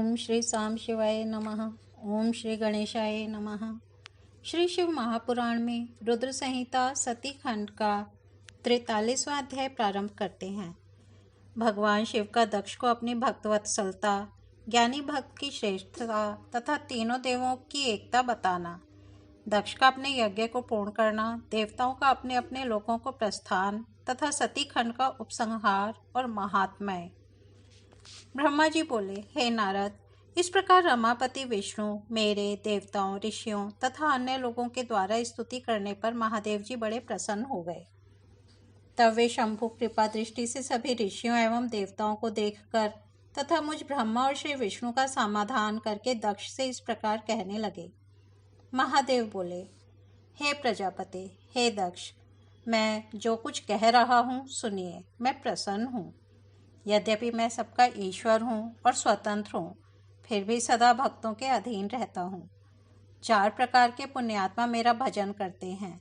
ओम श्री साम शिवाय नमः। ओम श्री गणेशाय नमः। श्री शिव महापुराण में रुद्र संहिता सती खंड का 43वां अध्याय प्रारंभ करते हैं। भगवान शिव का दक्ष को अपनी भक्तवत्सलता, ज्ञानी भक्त की श्रेष्ठता तथा तीनों देवों की एकता बताना, दक्ष का अपने यज्ञ को पूर्ण करना, देवताओं का अपने अपने लोकों को प्रस्थान तथा सती खंड का उपसंहार और महात्म्य। ब्रह्मा जी बोले, हे नारद, इस प्रकार रमापति विष्णु मेरे देवताओं, ऋषियों तथा अन्य लोगों के द्वारा स्तुति करने पर महादेव जी बड़े प्रसन्न हो गए। तब वे शंभु कृपा दृष्टि से सभी ऋषियों एवं देवताओं को देखकर तथा मुझ ब्रह्मा और श्री विष्णु का समाधान करके दक्ष से इस प्रकार कहने लगे। महादेव बोले, हे प्रजापति, हे दक्ष, मैं जो कुछ कह रहा हूँ सुनिए। मैं प्रसन्न हूँ। यद्यपि मैं सबका ईश्वर हूँ और स्वतंत्र हूँ, फिर भी सदा भक्तों के अधीन रहता हूँ। 4 प्रकार के पुण्यात्मा मेरा भजन करते हैं।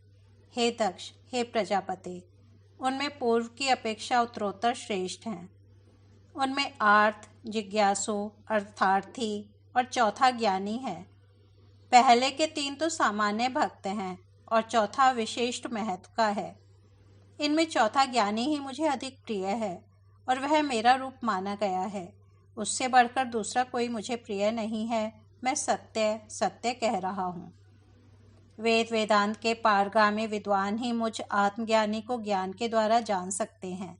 हे दक्ष, हे प्रजापति, उनमें पूर्व की अपेक्षा उत्तरोत्तर श्रेष्ठ हैं। उनमें आर्थ, जिज्ञासु, अर्थार्थी और चौथा ज्ञानी है। पहले के 3 तो सामान्य भक्त हैं और चौथा विशिष्ट महत्व का है। इनमें चौथा ज्ञानी ही मुझे अधिक प्रिय है और वह मेरा रूप माना गया है। उससे बढ़कर दूसरा कोई मुझे प्रिय नहीं है। मैं सत्य सत्य कह रहा हूँ। वेद वेदांत के पारगामी विद्वान ही मुझ आत्मज्ञानी को ज्ञान के द्वारा जान सकते हैं।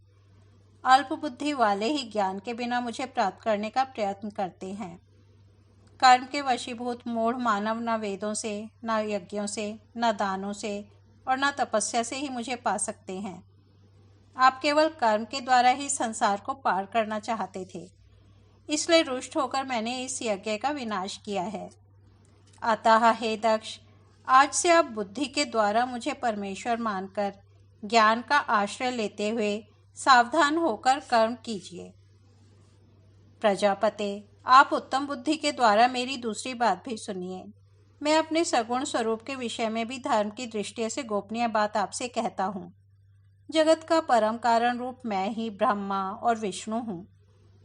अल्प बुद्धि वाले ही ज्ञान के बिना मुझे प्राप्त करने का प्रयत्न करते हैं। कर्म के वशीभूत मूढ़ मानव न वेदों से, न यज्ञों से, न दानों से और न तपस्या से ही मुझे पा सकते हैं। आप केवल कर्म के द्वारा ही संसार को पार करना चाहते थे, इसलिए रुष्ट होकर मैंने इस यज्ञ का विनाश किया है। अतः हे दक्ष, आज से आप बुद्धि के द्वारा मुझे परमेश्वर मानकर ज्ञान का आश्रय लेते हुए सावधान होकर कर्म कीजिए। प्रजापते, आप उत्तम बुद्धि के द्वारा मेरी दूसरी बात भी सुनिए। मैं अपने सगुण स्वरूप के विषय में भी धर्म की दृष्टि से गोपनीय बात आपसे कहता हूँ। जगत का परम कारण रूप मैं ही ब्रह्मा और विष्णु हूँ।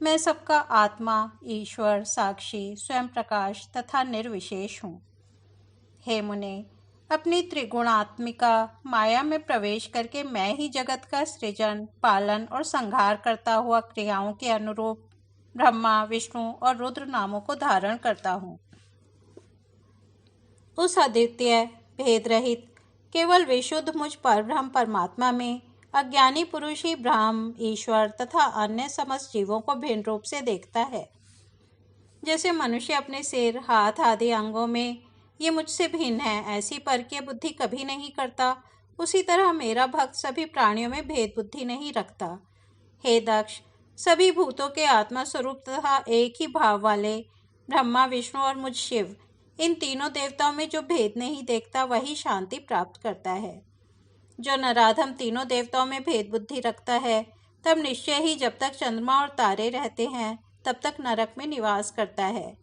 मैं सबका आत्मा, ईश्वर, साक्षी, स्वयं प्रकाश तथा निर्विशेष हूँ। हे मुने, अपनी त्रिगुणात्मिका माया में प्रवेश करके मैं ही जगत का सृजन, पालन और संहार करता हुआ क्रियाओं के अनुरूप ब्रह्मा, विष्णु और रुद्र नामों को धारण करता हूँ। उस अद्वितीय, भेद रहित, केवल विशुद्ध मुझ परब्रह्म परमात्मा में अज्ञानी पुरुष ही ब्रह्म, ईश्वर तथा अन्य समस्त जीवों को भिन्न रूप से देखता है। जैसे मनुष्य अपने सिर, हाथ आदि अंगों में ये मुझसे भिन्न है ऐसी परकीय बुद्धि कभी नहीं करता, उसी तरह मेरा भक्त सभी प्राणियों में भेद बुद्धि नहीं रखता। हे दक्ष, सभी भूतों के आत्मा स्वरूप तथा एक ही भाव वाले ब्रह्मा, विष्णु और मुझ शिव, इन तीनों देवताओं में जो भेद नहीं देखता वही शांति प्राप्त करता है। जो नराधम तीनों देवताओं में भेद बुद्धि रखता है, तब निश्चय ही जब तक चंद्रमा और तारे रहते हैं तब तक नरक में निवास करता है।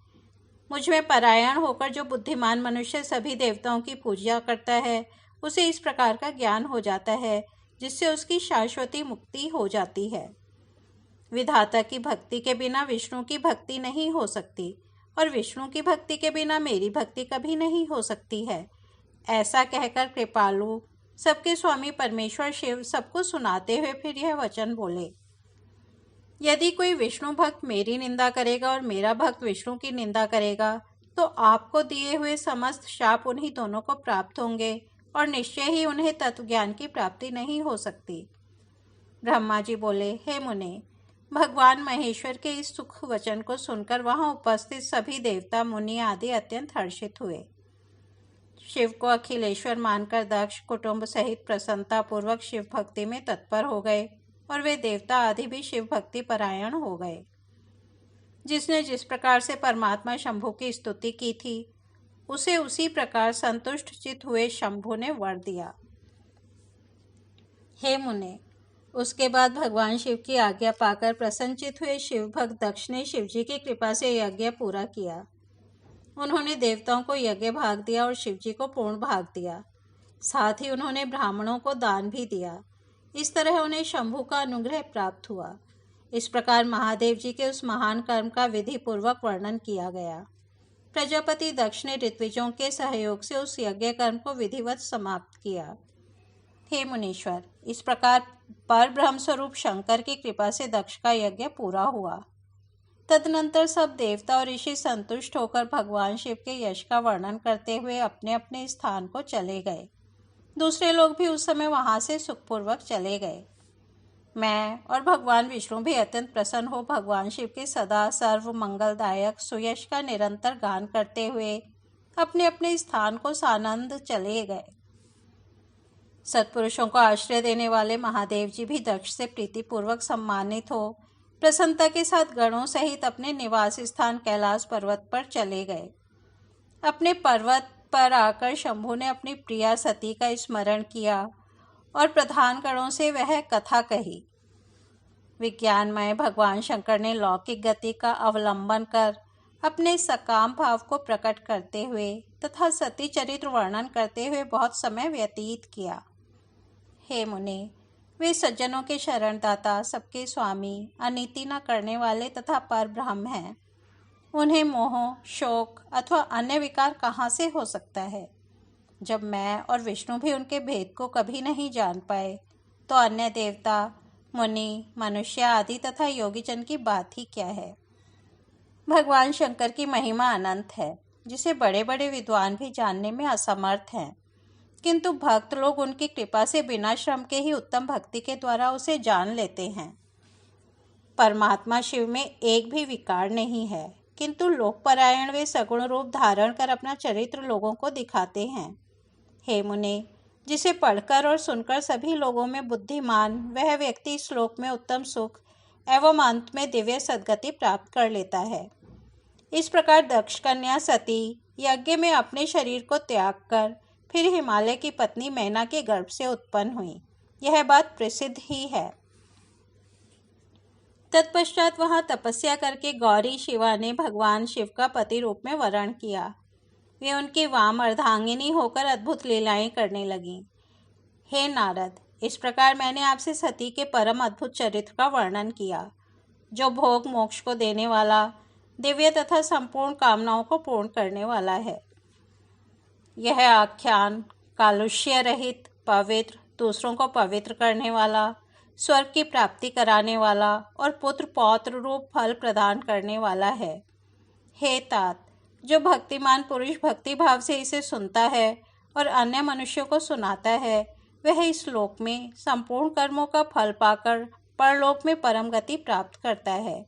मुझ में परायण होकर जो बुद्धिमान मनुष्य सभी देवताओं की पूजा करता है, उसे इस प्रकार का ज्ञान हो जाता है जिससे उसकी शाश्वती मुक्ति हो जाती है। विधाता की भक्ति के बिना विष्णु की भक्ति नहीं हो सकती और विष्णु की भक्ति के बिना मेरी भक्ति कभी नहीं हो सकती है। ऐसा कहकर कृपालु सबके स्वामी परमेश्वर शिव सबको सुनाते हुए फिर यह वचन बोले, यदि कोई विष्णु भक्त मेरी निंदा करेगा और मेरा भक्त विष्णु की निंदा करेगा, तो आपको दिए हुए समस्त शाप उन्हीं दोनों को प्राप्त होंगे और निश्चय ही उन्हें तत्वज्ञान की प्राप्ति नहीं हो सकती। ब्रह्मा जी बोले, हे मुने, भगवान महेश्वर के इस सुख वचन को सुनकर वहां उपस्थित सभी देवता, मुनि आदि अत्यंत हर्षित हुए। शिव को अखिलेश्वर मानकर दक्ष कुटुंब सहित प्रसन्नता पूर्वक शिव भक्ति में तत्पर हो गए और वे देवता आदि भी शिव भक्ति परायण हो गए। जिसने जिस प्रकार से परमात्मा शंभु की स्तुति की थी, उसे उसी प्रकार संतुष्ट चित हुए शंभु ने वर दिया। हे मुने, उसके बाद भगवान शिव की आज्ञा पाकर प्रसन्नचित हुए शिव भक्त दक्ष ने शिव जी की कृपा से यज्ञ पूरा किया। उन्होंने देवताओं को यज्ञ भाग दिया और शिव जी को पूर्ण भाग दिया। साथ ही उन्होंने ब्राह्मणों को दान भी दिया। इस तरह उन्हें शंभु का अनुग्रह प्राप्त हुआ। इस प्रकार महादेव जी के उस महान कर्म का विधि पूर्वक वर्णन किया गया। प्रजापति दक्ष ने ऋत्विजों के सहयोग से उस यज्ञ कर्म को विधिवत समाप्त किया। हे मुनीश्वर, इस प्रकार पर ब्रह्म स्वरूप शंकर की कृपा से दक्ष का यज्ञ पूरा हुआ। तदनंतर सब देवता और ऋषि संतुष्ट होकर भगवान शिव के यश का वर्णन करते हुए अपने अपने स्थान को चले गए। दूसरे लोग भी उस समय वहां से सुखपूर्वक चले गए। मैं और भगवान विष्णु भी अत्यंत प्रसन्न हो भगवान शिव के सदा सर्व मंगलदायक सुयश का निरंतर गान करते हुए अपने अपने स्थान को सानंद चले गए। सत्पुरुषों को आश्रय देने वाले महादेव जी भी दक्ष से प्रीतिपूर्वक सम्मानित हो प्रसन्नता के साथ गणों सहित अपने निवास स्थान कैलाश पर्वत पर चले गए। अपने पर्वत पर आकर शंभु ने अपनी प्रिया सती का स्मरण किया और प्रधान गणों से वह कथा कही। विज्ञानमय भगवान शंकर ने लौकिक गति का अवलंबन कर अपने सकाम भाव को प्रकट करते हुए तथा सती चरित्र वर्णन करते हुए बहुत समय व्यतीत किया। हे मुनि, वे सज्जनों के शरणदाता, सबके स्वामी, अनीति न करने वाले तथा पर ब्रह्म हैं। उन्हें मोह, शोक अथवा अन्य विकार कहाँ से हो सकता है? जब मैं और विष्णु भी उनके भेद को कभी नहीं जान पाए, तो अन्य देवता, मुनि, मनुष्य आदि तथा योगीजन की बात ही क्या है। भगवान शंकर की महिमा अनंत है, जिसे बड़े बड़े विद्वान भी जानने में असमर्थ हैं, किंतु भक्त लोग उनकी कृपा से बिना श्रम के ही उत्तम भक्ति के द्वारा उसे जान लेते हैं। परमात्मा शिव में एक भी विकार नहीं है, किंतु लोकपरायण वे सगुण रूप धारण कर अपना चरित्र लोगों को दिखाते हैं। हे मुनि, जिसे पढ़कर और सुनकर सभी लोगों में बुद्धिमान वह व्यक्ति इस श्लोक में उत्तम सुख एवं अंत में दिव्य सद्गति प्राप्त कर लेता है। इस प्रकार दक्ष कन्या सती यज्ञ में अपने शरीर को त्याग कर फिर हिमालय की पत्नी मैना के गर्भ से उत्पन्न हुई। यह बात प्रसिद्ध ही है। तत्पश्चात वहां तपस्या करके गौरी शिवा ने भगवान शिव का पति रूप में वरण किया। वे उनकी वाम अर्धांगिनी होकर अद्भुत लीलाएं करने लगीं। हे नारद, इस प्रकार मैंने आपसे सती के परम अद्भुत चरित्र का वर्णन किया, जो भोग मोक्ष को देने वाला, दिव्य तथा संपूर्ण कामनाओं को पूर्ण करने वाला है। यह आख्यान कालुष्य रहित, पवित्र, दूसरों को पवित्र करने वाला, स्वर्ग की प्राप्ति कराने वाला और पुत्र पौत्र रूप फल प्रदान करने वाला है। हे तात, जो भक्तिमान पुरुष भक्ति भाव से इसे सुनता है और अन्य मनुष्यों को सुनाता है, वह इस लोक में संपूर्ण कर्मों का फल पाकर परलोक में परम गति प्राप्त करता है।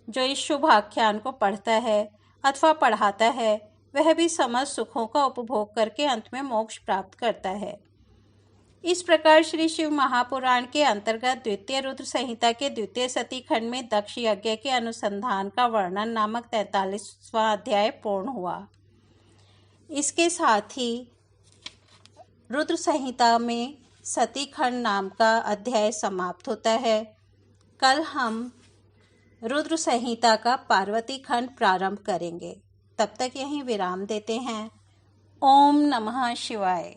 जो इस शुभ आख्यान को पढ़ता है अथवा पढ़ाता है, वह भी समस्त सुखों का उपभोग करके अंत में मोक्ष प्राप्त करता है। इस प्रकार श्री शिव महापुराण के अंतर्गत द्वितीय रुद्र संहिता के द्वितीय सती खंड में दक्ष यज्ञ के अनुसंधान का वर्णन नामक 43वां अध्याय पूर्ण हुआ। इसके साथ ही रुद्र संहिता में सती खंड नाम का अध्याय समाप्त होता है। कल हम रुद्र संहिता का पार्वती खंड प्रारंभ करेंगे। तब तक यहीं विराम देते हैं। ओम नमः शिवाय।